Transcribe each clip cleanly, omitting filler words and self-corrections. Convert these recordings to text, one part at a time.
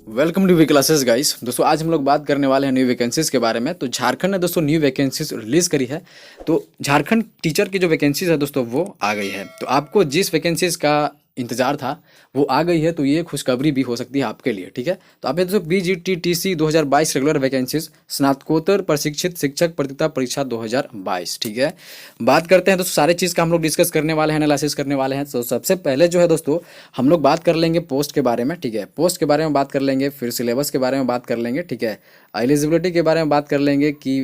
Welcome to we classes guys. दोस्तों आज हम लोग बात करने वाले हैं न्यू वैकेंसीज के बारे में। तो झारखंड ने दोस्तों न्यू वैकेंसीज रिलीज करी है। तो झारखंड टीचर की जो वैकेंसीज है दोस्तों वो आ गई है। तो आपको जिस वैकेंसीज का इंतजार था वो आ गई है, तो ये खुशखबरी भी हो सकती है आपके लिए। ठीक है, तो आप दोस्तों BGTTC 2022 रेगुलर वैकेंसीज स्नातकोत्तर प्रशिक्षित शिक्षक प्रतियोगिता परीक्षा 2022। ठीक है, बात करते हैं दोस्तों, सारे चीज़ का हम लोग डिस्कस करने वाले हैं, एनालिसिस करने वाले हैं। तो सबसे पहले जो है दोस्तों हम लोग बात कर लेंगे पोस्ट के बारे में। ठीक है, पोस्ट के बारे में बात कर लेंगे, फिर सिलेबस के बारे में बात कर लेंगे। ठीक है, एलिजिबिलिटी के बारे में बात कर लेंगे कि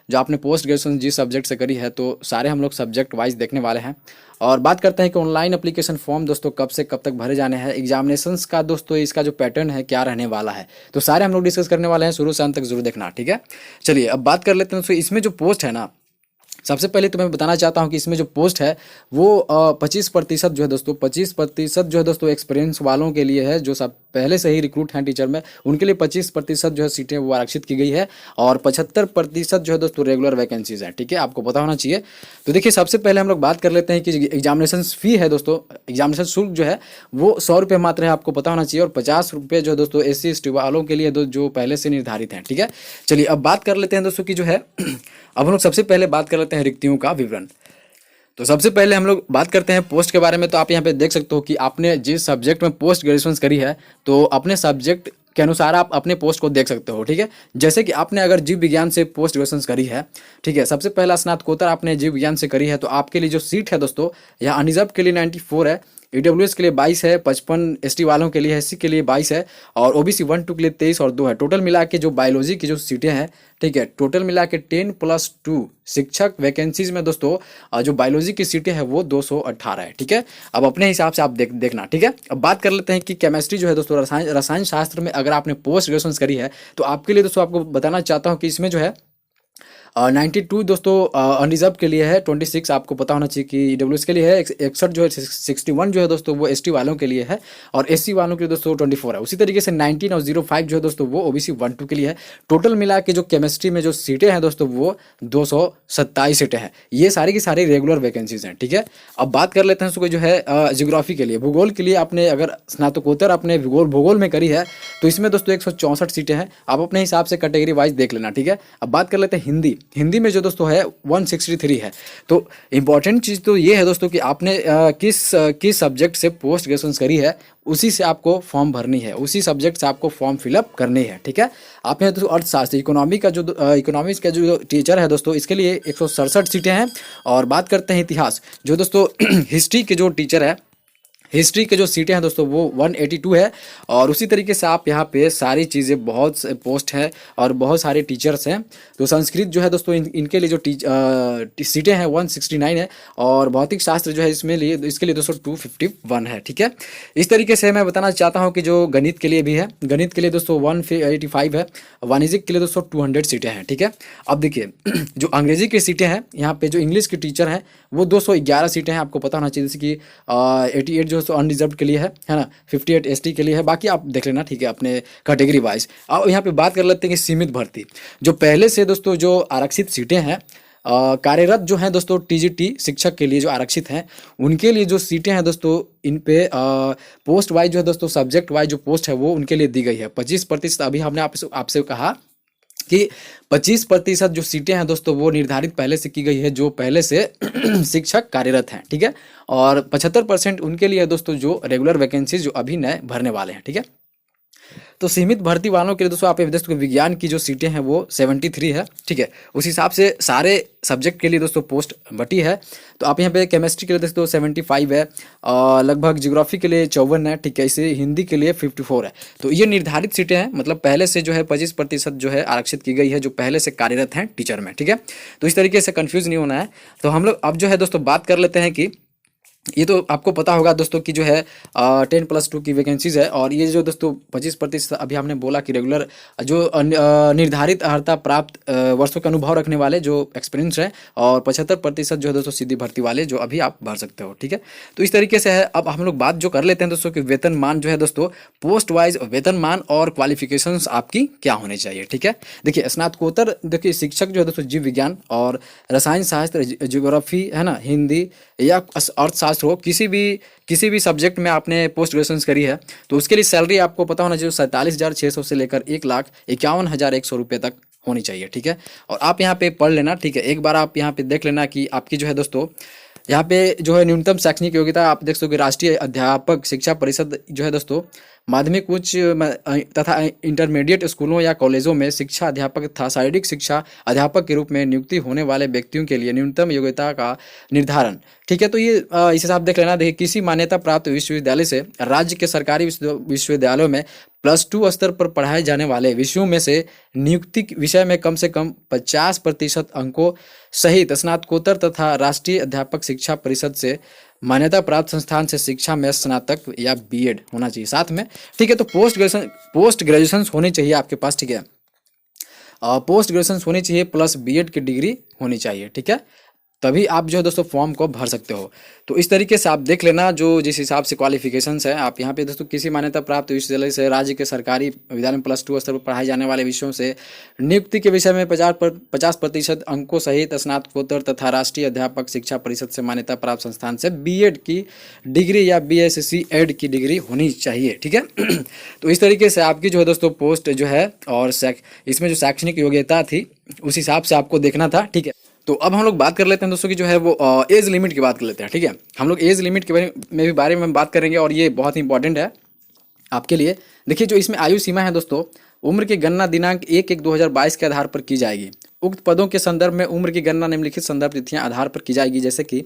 जो आपने पोस्ट ग्रेजुएशन जिस सब्जेक्ट से करी है, तो सारे हम लोग सब्जेक्ट वाइज देखने वाले हैं। और बात करते हैं कि ऑनलाइन एप्लीकेशन फॉर्म दोस्तों कब से कब तक भरे जाने हैं, एग्जामिनेशंस का दोस्तों इसका जो पैटर्न है क्या रहने वाला है, तो सारे हम लोग डिस्कस करने वाले हैं। शुरू से अंत तक जरूर देखना। ठीक है, चलिए अब बात कर लेते हैं दोस्तों, इसमें जो पोस्ट है ना, सबसे पहले तो मैं बताना चाहता हूं कि इसमें जो पोस्ट है वो 25% जो है दोस्तों, 25% जो है दोस्तों एक्सपीरियंस वालों के लिए है, जो सब पहले से ही रिक्रूट हैं टीचर में, उनके लिए 25% जो है सीटें वो आरक्षित की गई है। और 75% जो है दोस्तों रेगुलर वैकेंसीज हैं। ठीक है, आपको पता होना चाहिए। तो देखिए सबसे पहले हम लोग बात कर लेते हैं कि एग्जामिनेशन फी है दोस्तों, एग्जामिनेशन शुल्क जो है वो 100 रुपये मात्र है, आपको पता होना चाहिए। और 50 रुपये जो है दोस्तों SC/ST वालों के लिए जो पहले से निर्धारित हैं। ठीक है, चलिए अब बात कर लेते हैं दोस्तों कि जो है अब हम लोग सबसे पहले बात कर लेते हैं रिक्तियों का विवरण। तो सबसे पहले हम लोग बात करते हैं पोस्ट के बारे में। तो आप यहाँ पे देख सकते हो कि आपने जिस सब्जेक्ट में पोस्ट ग्रेजुएशन करी है, तो अपने सब्जेक्ट के अनुसार आप अपने पोस्ट को देख सकते हो। ठीक है, जैसे कि आपने अगर जीव विज्ञान से पोस्ट ग्रेजुएशन करी है, ठीक है, सबसे पहला स्नातकोत्तर आपने जीव विज्ञान से करी है, तो आपके लिए जो सीट है दोस्तों यहाँ अनरिजर्व के लिए 94 है, EWS के लिए 22 है, 55 ST वालों के लिए, SC के लिए 22 है, और OBC 1-2 के लिए 23 और 2 है। टोटल मिला के जो बायोलॉजी की जो सीटें हैं, ठीक है, टोटल मिला के 10+2 शिक्षक वैकेंसीज में दोस्तों जो बायोलॉजी की सीटें हैं वो 218 है। ठीक है, अब अपने हिसाब से आप देखना। ठीक है, अब बात कर लेते हैं कि केमिस्ट्री जो है दोस्तों, रसायन शास्त्र में अगर आपने पोस्ट ग्रेजुएशन करी है, तो आपके लिए दोस्तों आपको बताना चाहता हूँ कि इसमें जो है 92 दोस्तों अनरिजर्व के लिए है, 26 आपको पता होना चाहिए कि EWS के लिए है, 61 जो है, 61 जो है दोस्तों वो ST वालों के लिए है, और SC वालों के लिए दोस्तों 24 है। उसी तरीके से 19 और 05 जो है दोस्तों वो OBC 1-2 के लिए है। टोटल मिला के जो केमिस्ट्री में जो सीटें हैं दोस्तों वो 227 सीटें हैं। ये सारी की सारी रेगुलर वैकेंसीज हैं। ठीक है, अब बात कर लेते हैं उसको जो है जियोग्राफी के लिए, भूगोल के लिए आपने अगर स्नातकोत्तर अपने भूगोल में करी है, तो इसमें दोस्तों 164 सीटें हैं। आप अपने हिसाब से कैटेगरी वाइज देख लेना। ठीक है, अब बात कर लेते हैं हिंदी में जो दोस्तों है 163 है। तो इंपॉर्टेंट चीज़ तो ये है दोस्तों कि आपने किस सब्जेक्ट से पोस्ट ग्रेजुएशन करी है, उसी से आपको फॉर्म भरनी है, उसी सब्जेक्ट से आपको फॉर्म फिलअप करनी है। ठीक है, आप यहाँ दोस्तों अर्थशास्त्र इकोनॉमिक्स का जो टीचर है दोस्तों, इसके लिए 167 सीटें हैं। और बात करते हैं इतिहास, जो दोस्तों हिस्ट्री के जो टीचर है, हिस्ट्री के जो सीटें हैं दोस्तों वो 182 है। और उसी तरीके से आप यहाँ पे सारी चीज़ें, बहुत पोस्ट है और बहुत सारे टीचर्स हैं। तो संस्कृत जो है दोस्तों इनके लिए जो सीटें हैं 169 है। और भौतिक शास्त्र जो है इसके लिए दोस्तों 251 है। ठीक है, इस तरीके से मैं बताना चाहता हूँ कि जो गणित के लिए भी है, गणित के लिए दोस्तों 185 है, वाणिज्यिक के लिए दोस्तों 200 सीटें हैं। ठीक है, अब देखिए जो अंग्रेजी की सीटें हैं, यहाँ पे जो इंग्लिश के टीचर हैं वो 211 सीटें हैं, आपको पता होना चाहिए। जैसे कि 88 जो अनरिजर्व के लिए है ना, 58 ST के लिए है, बाकी आप देख लेना। ठीक है, अपने कैटेगरी वाइज। अब यहाँ पे बात कर लेते हैं कि सीमित भर्ती, जो पहले से दोस्तों जो आरक्षित सीटें हैं, कार्यरत जो हैं दोस्तों TGT शिक्षक के लिए जो आरक्षित हैं, उनके लिए जो सीटें हैं दोस्तों, इन पे पोस्ट वाइज जो है दोस्तों, सब्जेक्ट वाइज जो पोस्ट है वो उनके लिए दी गई है 25%। अभी हमने आपसे कहा कि 25% जो सीटें हैं दोस्तों वो निर्धारित पहले से की गई है, जो पहले से शिक्षक कार्यरत हैं। ठीक है, और 75% उनके लिए दोस्तों जो रेगुलर वैकेंसीज जो अभी नए भरने वाले हैं। ठीक है, तो सीमित भर्ती वालों के लिए दोस्तों आप दोस्तों विज्ञान की जो सीटें हैं वो 73 है। ठीक है, उस हिसाब से सारे सब्जेक्ट के लिए दोस्तों पोस्ट बटी है। तो आप यहाँ पे केमिस्ट्री के लिए दोस्तों 75 है, लगभग ज्योग्राफी के लिए 54 है। ठीक है, इसे हिंदी के लिए 54 है। तो ये निर्धारित सीटें हैं, मतलब पहले से जो है 25% जो है आरक्षित की गई है, जो पहले से कार्यरत हैं टीचर में। ठीक है, तो इस तरीके से कन्फ्यूज नहीं होना है। तो हम लोग अब जो है दोस्तों बात कर लेते हैं कि ये तो आपको पता होगा दोस्तों कि जो है 10+2 की वैकेंसीज है। और ये जो दोस्तों 25% अभी हमने बोला कि रेगुलर जो निर्धारित अर्हता प्राप्त वर्षों का अनुभव रखने वाले जो एक्सपीरियंस है, और 75% जो है दोस्तों सीधी भर्ती वाले जो अभी आप भर सकते हो। ठीक है, तो इस तरीके से है। अब हम लोग बात जो कर लेते हैं दोस्तों कि वेतनमान जो है दोस्तों, पोस्ट वाइज वेतनमान और क्वालिफिकेशंस आपकी क्या होने चाहिए। ठीक है, देखिए स्नातकोत्तर, देखिए शिक्षक जो है दोस्तों जीव विज्ञान और रसायन शास्त्र, ज्योग्राफी है ना, हिंदी या अर्थशास्त्र पास हो, किसी भी सब्जेक्ट में आपने पोस्ट ग्रेजुएशन करी है, तो उसके लिए सैलरी आपको पता होना चाहिए 47,600 से लेकर 1,51,100 रुपये तक होनी चाहिए, ठीक है। और आप यहाँ पे पढ़ लेना, ठीक है। एक बार आप यहाँ पे देख लेना कि आपकी जो है दोस्तों यहाँ पे जो है न्यूनतम शैक्षणिक योग्यता आप देख सकते हो, राष्ट्रीय अध्यापक शिक्षा परिषद जो है दोस्तों माध्यमिक उच्च तथा इंटरमीडिएट स्कूलों या कॉलेजों में शिक्षा अध्यापक तथा शारीरिक शिक्षा अध्यापक के रूप में नियुक्ति होने वाले व्यक्तियों के लिए न्यूनतम योग्यता का निर्धारण, ठीक है। तो ये इस हिसाब देख लेना। देखिए, किसी मान्यता प्राप्त विश्वविद्यालय से राज्य के सरकारी विश्वविद्यालयों में +2 स्तर पर पढ़ाए जाने वाले विषयों में से नियुक्ति विषय में कम से कम 50% अंकों सहित स्नातकोत्तर तथा राष्ट्रीय अध्यापक शिक्षा परिषद से मान्यता प्राप्त संस्थान से शिक्षा में स्नातक या बीएड होना चाहिए साथ में, ठीक है। तो पोस्ट ग्रेजुएशन होनी चाहिए आपके पास, ठीक है। पोस्ट ग्रेजुएशन होनी चाहिए प्लस बीएड की डिग्री होनी चाहिए, ठीक है। तभी आप जो है दोस्तों फॉर्म को भर सकते हो। तो इस तरीके से आप देख लेना जो जिस हिसाब से क्वालिफिकेशंस है। आप यहाँ पे दोस्तों किसी मान्यता प्राप्त विश्वविद्यालय से राज्य के सरकारी विद्यालय में +2 स्तर पर पढ़ाए जाने वाले विषयों से नियुक्ति के विषय में 50% अंकों सहित स्नातकोत्तर तथा राष्ट्रीय अध्यापक शिक्षा परिषद से मान्यता प्राप्त संस्थान से बीएड की डिग्री या बीएससी एड की डिग्री होनी चाहिए, ठीक है। तो इस तरीके से आपकी जो है दोस्तों पोस्ट जो है और इसमें जो शैक्षणिक योग्यता थी उस हिसाब से आपको देखना था, ठीक है। तो अब हम लोग बात कर लेते हैं दोस्तों की जो है वो एज लिमिट की बात कर लेते हैं, ठीक है। हम लोग एज लिमिट के बारे में बात करेंगे और ये बहुत ही इंपॉर्टेंट है आपके लिए। देखिए, जो इसमें आयु सीमा है दोस्तों, उम्र की गणना दिनांक 1/1/2022 के आधार पर की जाएगी। उक्त पदों के संदर्भ में उम्र की गणना निम्नलिखित संदर्भ तिथियां आधार पर की जाएगी, जैसे कि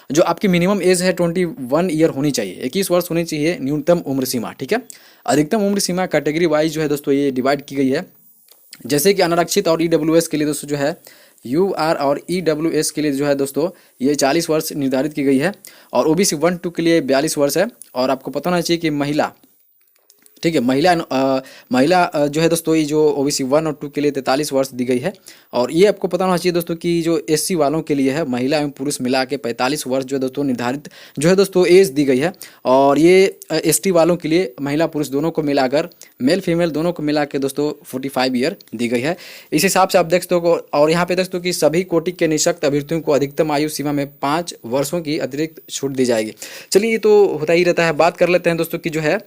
जो आपकी मिनिमम एज है 21 ईयर होनी चाहिए, 21 वर्ष होनी चाहिए न्यूनतम उम्र सीमा, ठीक है। अधिकतम उम्र सीमा कैटेगरी वाइज जो है दोस्तों ये डिवाइड की गई है, जैसे कि अनारक्षित और ईडब्ल्यूएस के लिए दोस्तों जो है यूआर और ईडब्ल्यूएस के लिए जो है दोस्तों ये 40 वर्ष निर्धारित की गई है और ओबीसी 1-2 के लिए 42 वर्ष है। और आपको पता होना चाहिए कि महिला, ठीक है, महिला जो है दोस्तों ये जो ओबीसी 1 और 2 के लिए 43 वर्ष दी गई है। और ये आपको पता होना चाहिए दोस्तों कि जो एससी वालों के लिए है महिला एवं पुरुष मिला के 45 वर्ष जो है दोस्तों निर्धारित जो है दोस्तों एज दी गई है। और ये एसटी वालों के लिए महिला पुरुष दोनों को मिलाकर मेल फीमेल दोनों को मिला के दोस्तों 45 ईयर दी गई है। इस हिसाब से आप देख सकते हो। और यहाँ पे दोस्तों कि सभी कोटि के निःशक्त अभ्यर्थियों को अधिकतम आयु सीमा में 5 वर्षों की अतिरिक्त छूट दी जाएगी। चलिए, ये तो होता ही रहता है। बात कर लेते हैं दोस्तों की जो है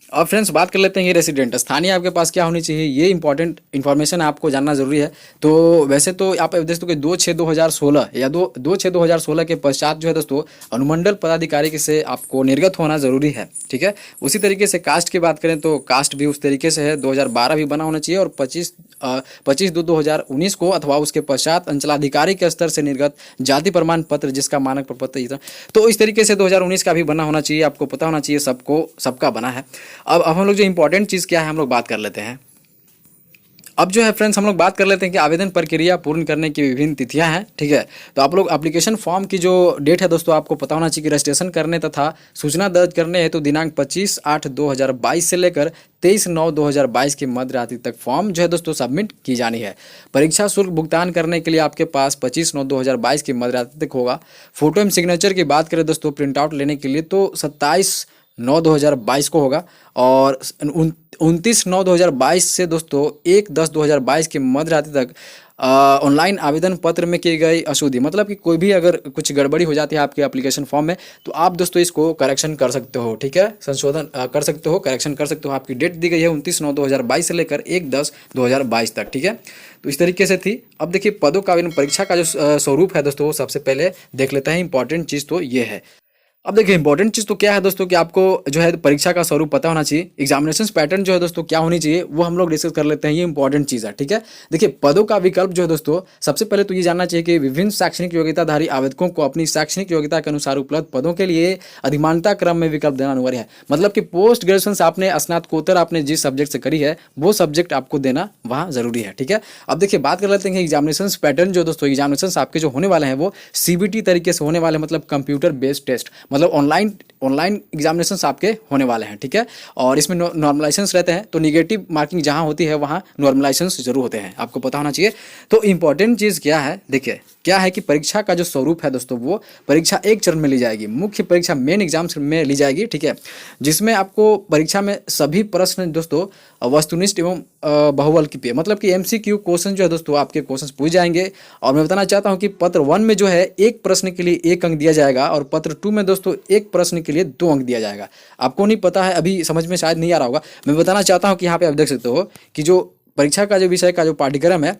अब फ्रेंड्स बात कर लेते हैं ये रेसिडेंट स्थानीय आपके पास क्या होनी चाहिए, ये इंपॉर्टेंट इन्फॉर्मेशन आपको जानना जरूरी है। तो वैसे तो आप दोस्तों कि 2/6/2016 या 2/6/2016 के पश्चात जो है दोस्तों अनुमंडल पदाधिकारी से आपको निर्गत होना जरूरी है, ठीक है। उसी तरीके से कास्ट की बात करें तो कास्ट भी उस तरीके से है, 2012 भी बना होना चाहिए और 25/2/2019 को अथवा उसके पश्चात अंचलाधिकारी के स्तर से निर्गत जाति प्रमाण पत्र जिसका मानक प्रपत्र, तो इस तरीके से 2019 का भी बना होना चाहिए। आपको पता होना चाहिए सबका बना है। अब हम लोग जो इंपॉर्टेंट चीज़ क्या है हम लोग बात कर लेते हैं। अब जो है फ्रेंड्स हम लोग बात कर लेते हैं कि आवेदन प्रक्रिया पूर्ण करने की विभिन्न तिथियां हैं, ठीक है। तो आप लोग एप्लीकेशन फॉर्म की जो डेट है दोस्तों आपको पता होना चाहिए कि रजिस्ट्रेशन करने तथा सूचना दर्ज करने हेतु दिनांक 25/8/2022 से लेकर 23/9/2022 की मध्य रात्रि तक फॉर्म जो है दोस्तों सबमिट की जानी है। परीक्षा शुल्क भुगतान करने के लिए आपके पास 25/9/2022 की मध्य रात्रि तक होगा। फोटो एवं सिग्नेचर की बात करें दोस्तों प्रिंट आउट लेने के लिए तो 27/9/2022 को होगा और 29/9/2022 से दोस्तों 1/10/2022 की मध्य रात्रि तक ऑनलाइन आवेदन पत्र में की गई अशुद्धि, मतलब कि कोई भी अगर कुछ गड़बड़ी हो जाती है आपके एप्लीकेशन फॉर्म में तो आप दोस्तों इसको करेक्शन कर सकते हो, ठीक है, संशोधन कर सकते हो, करेक्शन कर सकते हो। आपकी डेट दी गई है 29/9/2022 से लेकर 1/10/2022 तक, ठीक है। तो इस तरीके से थी। अब देखिए पदों का आवेदन परीक्षा का जो स्वरूप है दोस्तों वो सबसे पहले देख लेते हैं। इंपॉर्टेंट चीज़ तो ये है। अब देखिए इंपॉर्टेंट चीज़ तो क्या है दोस्तों कि आपको जो है परीक्षा का स्वरूप पता होना चाहिए। एग्जामिनेशन पैटर्न जो है दोस्तों क्या होनी चाहिए वो हम लोग डिस्कस कर लेते हैं। ये इंपॉर्टेंट चीज़ है, ठीक है। देखिए पदों का विकल्प जो है दोस्तों सबसे पहले तो ये जानना चाहिए कि विभिन्न शैक्षणिक योग्यताधारी आवेदकों को अपनी शैक्षणिक योग्यता के अनुसार उपलब्ध पदों के लिए अधिमानता क्रम में विकल्प देना अनिवार्य है। मतलब कि पोस्ट ग्रेजुएशन आपने स्नातकोत्तर आपने जिस सब्जेक्ट से करी है वो सब्जेक्ट आपको देना वहाँ जरूरी है, ठीक है। अब देखिए बात कर लेते हैं एग्जामिनेशन पैटर्न जो दोस्तों एग्जामिनेशन आपके जो होने वाले हैं वो CBT तरीके से होने वाले, मतलब कंप्यूटर बेस्ड टेस्ट, मतलब ऑनलाइन एग्जामिनेशंस आपके होने वाले हैं, ठीक है। और इसमें नॉर्मलाइजेशंस रहते हैं तो निगेटिव मार्किंग जहां होती है वहां नॉर्मलाइजेशंस जरूर होते हैं, आपको पता होना चाहिए। तो इंपॉर्टेंट चीज़ क्या है, देखिए क्या है कि परीक्षा का जो स्वरूप है दोस्तों वो परीक्षा एक चरण में ली जाएगी। मुख्य परीक्षा मेन एग्जाम्स में ली जाएगी, ठीक है, जिसमें आपको परीक्षा में सभी प्रश्न दोस्तों वस्तुनिष्ठ एवं बहुविकल्पीय, मतलब कि MCQ क्वेश्चन जो है दोस्तों आपके क्वेश्चन पूछ जाएंगे। और मैं बताना चाहता हूं कि पत्र 1 में जो है एक प्रश्न के लिए 1 अंक दिया जाएगा और पत्र 2 में दोस्तों दोस्तों एक प्रश्न के लिए 2 अंक दिया जाएगा। आपको नहीं पता है, अभी समझ में शायद नहीं आ रहा होगा, मैं बताना चाहता हूँ कि यहाँ पे आप देख सकते हो कि जो परीक्षा का जो विषय का जो पाठ्यक्रम है,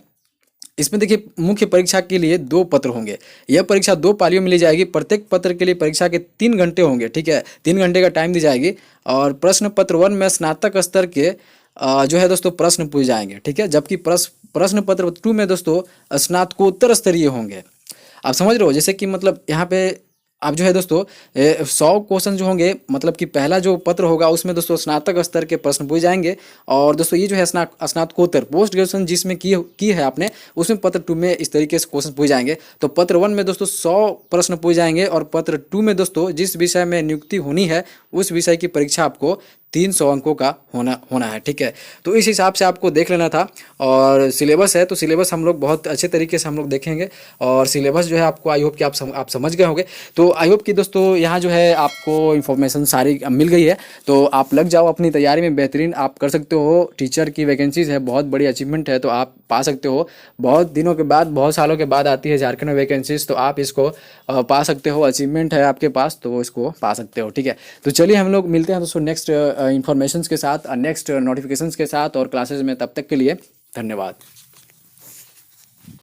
इसमें देखिए मुख्य परीक्षा के लिए 2 पत्र होंगे। यह परीक्षा 2 पालियों में ली जाएगी। प्रत्येक पत्र के लिए परीक्षा के 3 घंटे होंगे, ठीक है, 3 घंटे का टाइम दी जाएगी। और प्रश्न पत्र 1 में स्नातक स्तर के जो है दोस्तों प्रश्न पूछे जाएंगे, ठीक है, जबकि प्रश्न पत्र 2 में दोस्तों स्नातकोत्तर स्तरीय होंगे। आप समझ रहे हो, जैसे कि मतलब यहाँ पे आप जो है दोस्तों 100 क्वेश्चन जो होंगे, मतलब कि पहला जो पत्र होगा उसमें दोस्तों स्नातक स्तर के प्रश्न पूछे जाएंगे। और दोस्तों ये जो है स्नातकोत्तर पोस्ट ग्रेजुएशन जिसमें की है आपने, उसमें पत्र 2 में इस तरीके से क्वेश्चन पूछे जाएंगे। तो पत्र 1 में दोस्तों 100 प्रश्न पूछे जाएंगे और पत्र 2 में दोस्तों जिस विषय में नियुक्ति होनी है उस विषय की परीक्षा आपको 300 अंकों का होना है, ठीक है। तो इस हिसाब से आपको देख लेना था। और सिलेबस है, तो सिलेबस हम लोग बहुत अच्छे तरीके से हम लोग देखेंगे। और सिलेबस जो है आपको आई होप कि आप समझ गए होंगे। तो आई होप कि दोस्तों यहाँ जो है आपको इन्फॉर्मेशन सारी मिल गई है। तो आप लग जाओ अपनी तैयारी में, बेहतरीन आप कर सकते हो। टीचर की वैकेंसीज है, बहुत बड़ी अचीवमेंट है, तो आप पा सकते हो। बहुत दिनों के बाद, बहुत सालों के बाद आती है झारखंड में वैकेंसीज, तो आप इसको पा सकते हो। अचीवमेंट है आपके पास, तो इसको पा सकते हो, ठीक है। तो चलिए हम लोग मिलते हैं दोस्तों नेक्स्ट इन्फॉर्मेशंस के साथ, नेक्स्ट नोटिफिकेशंस के साथ और क्लासेस में। तब तक के लिए धन्यवाद।